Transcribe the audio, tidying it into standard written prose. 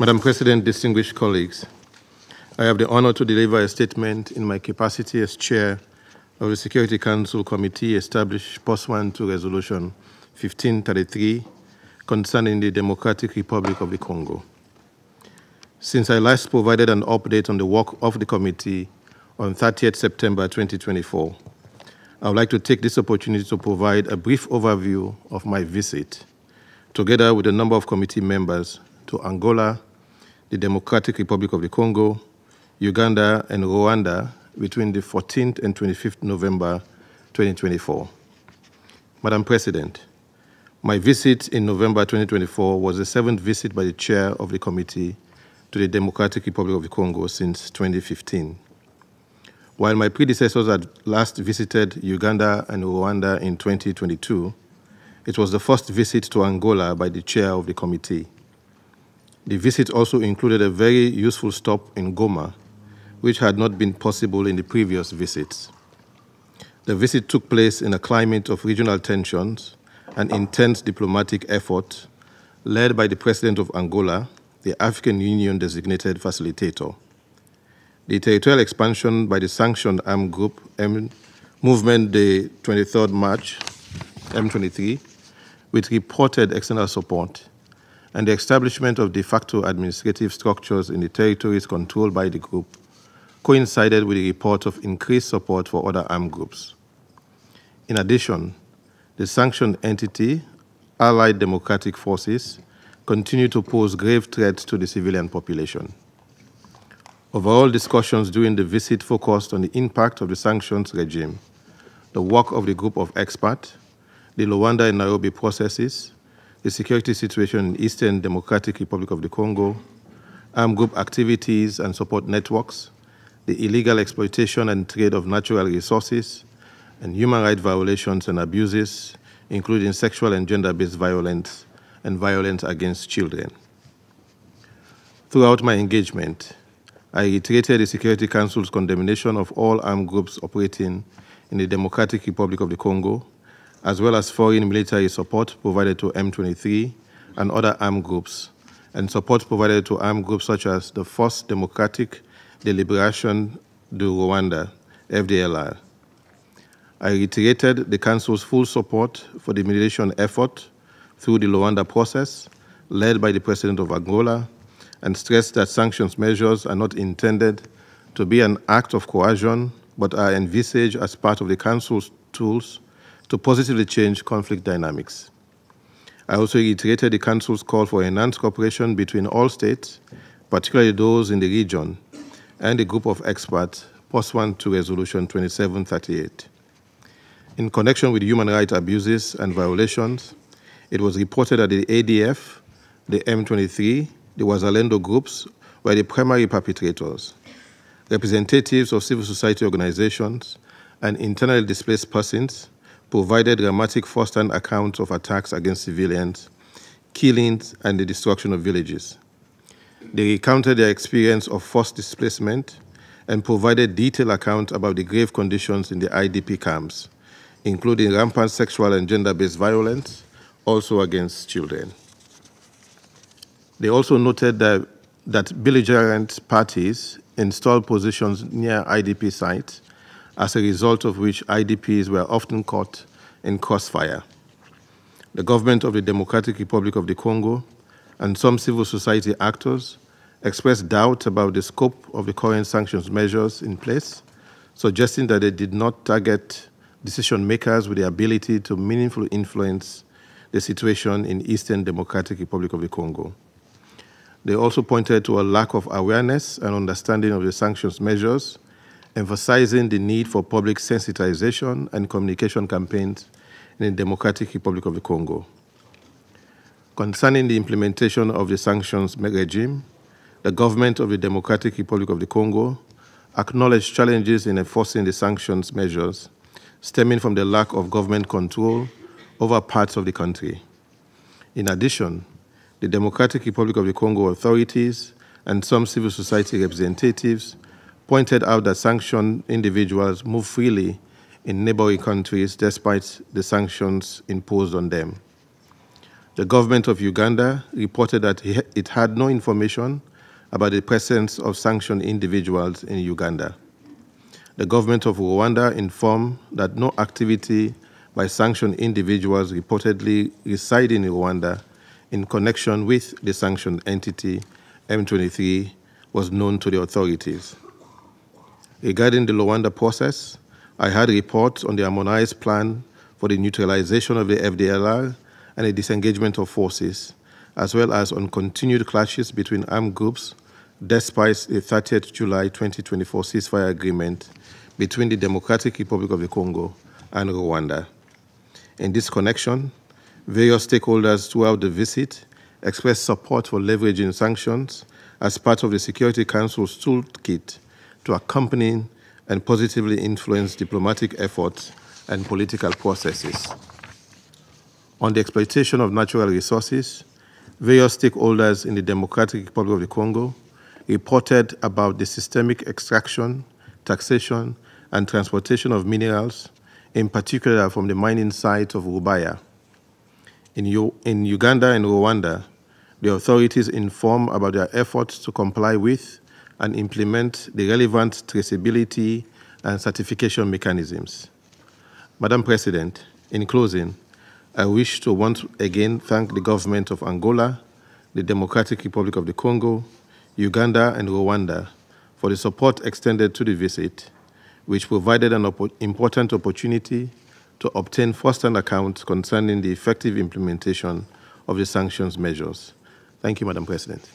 Madam President, distinguished colleagues, I have the honor to deliver a statement in my capacity as chair of the Security Council Committee established pursuant to Resolution 1533 concerning the Democratic Republic of the Congo. Since I last provided an update on the work of the committee on 30th September 2024, I would like to take this opportunity to provide a brief overview of my visit, together with a number of committee members, to Angola, the Democratic Republic of the Congo, Uganda, and Rwanda between the 14th and 25th November 2024. Madam President, my visit in November 2024 was the 7th visit by the chair of the committee to the Democratic Republic of the Congo since 2015. While my predecessors had last visited Uganda and Rwanda in 2022, it was the first visit to Angola by the chair of the committee. The visit also included a very useful stop in Goma, which had not been possible in the previous visits. The visit took place in a climate of regional tensions and intense diplomatic effort led by the President of Angola, the African Union designated facilitator. The territorial expansion by the sanctioned armed group Movement the 23rd March, M23, with reported external support, and the establishment of de facto administrative structures in the territories controlled by the group coincided with the report of increased support for other armed groups. In addition, the sanctioned entity, Allied Democratic Forces, continue to pose grave threats to the civilian population. Overall discussions during the visit focused on the impact of the sanctions regime, the work of the group of experts, the Luanda and Nairobi processes, the security situation in Eastern Democratic Republic of the Congo, armed group activities and support networks, the illegal exploitation and trade of natural resources, and human rights violations and abuses, including sexual and gender-based violence and violence against children. Throughout my engagement, I reiterated the Security Council's condemnation of all armed groups operating in the Democratic Republic of the Congo, as well as foreign military support provided to M23 and other armed groups, and support provided to armed groups such as the Force Democratique de Libération du Rwanda, FDLR. I reiterated the Council's full support for the mediation effort through the Luanda process, led by the President of Angola, and stressed that sanctions measures are not intended to be an act of coercion, but are envisaged as part of the Council's tools to positively change conflict dynamics. I also reiterated the Council's call for enhanced cooperation between all states, particularly those in the region, and the group of experts pursuant to Resolution 2738. In connection with human rights abuses and violations, it was reported that the ADF, the M23, the Wazalendo groups were the primary perpetrators. Representatives of civil society organizations and internally displaced persons provided dramatic first-hand accounts of attacks against civilians, killings, and the destruction of villages. They recounted their experience of forced displacement and provided detailed accounts about the grave conditions in the IDP camps, including rampant sexual and gender-based violence, also against children. They also noted that belligerent parties installed positions near IDP sites, as a result of which IDPs were often caught in crossfire. The government of the Democratic Republic of the Congo and some civil society actors expressed doubt about the scope of the current sanctions measures in place, suggesting that they did not target decision makers with the ability to meaningfully influence the situation in Eastern Democratic Republic of the Congo. They also pointed to a lack of awareness and understanding of the sanctions measures, emphasizing the need for public sensitization and communication campaigns in the Democratic Republic of the Congo. Concerning the implementation of the sanctions regime, the government of the Democratic Republic of the Congo acknowledged challenges in enforcing the sanctions measures stemming from the lack of government control over parts of the country. In addition, the Democratic Republic of the Congo authorities and some civil society representatives pointed out that sanctioned individuals move freely in neighboring countries despite the sanctions imposed on them. The government of Uganda reported that it had no information about the presence of sanctioned individuals in Uganda. The government of Rwanda informed that no activity by sanctioned individuals reportedly residing in Rwanda in connection with the sanctioned entity M23 was known to the authorities. Regarding the Rwanda process, I had reports on the harmonized plan for the neutralization of the FDLR and the disengagement of forces, as well as on continued clashes between armed groups despite the 30th July 2024 ceasefire agreement between the Democratic Republic of the Congo and Rwanda. In this connection, various stakeholders throughout the visit expressed support for leveraging sanctions as part of the Security Council's toolkit to accompany and positively influence diplomatic efforts and political processes. On the exploitation of natural resources, various stakeholders in the Democratic Republic of the Congo reported about the systemic extraction, taxation, and transportation of minerals, in particular from the mining site of Rubaya. In Uganda and Rwanda, the authorities informed about their efforts to comply with and implement the relevant traceability and certification mechanisms. Madam President, in closing, I wish to once again thank the government of Angola, the Democratic Republic of the Congo, Uganda, and Rwanda for the support extended to the visit, which provided an important opportunity to obtain first-hand accounts concerning the effective implementation of the sanctions measures. Thank you, Madam President.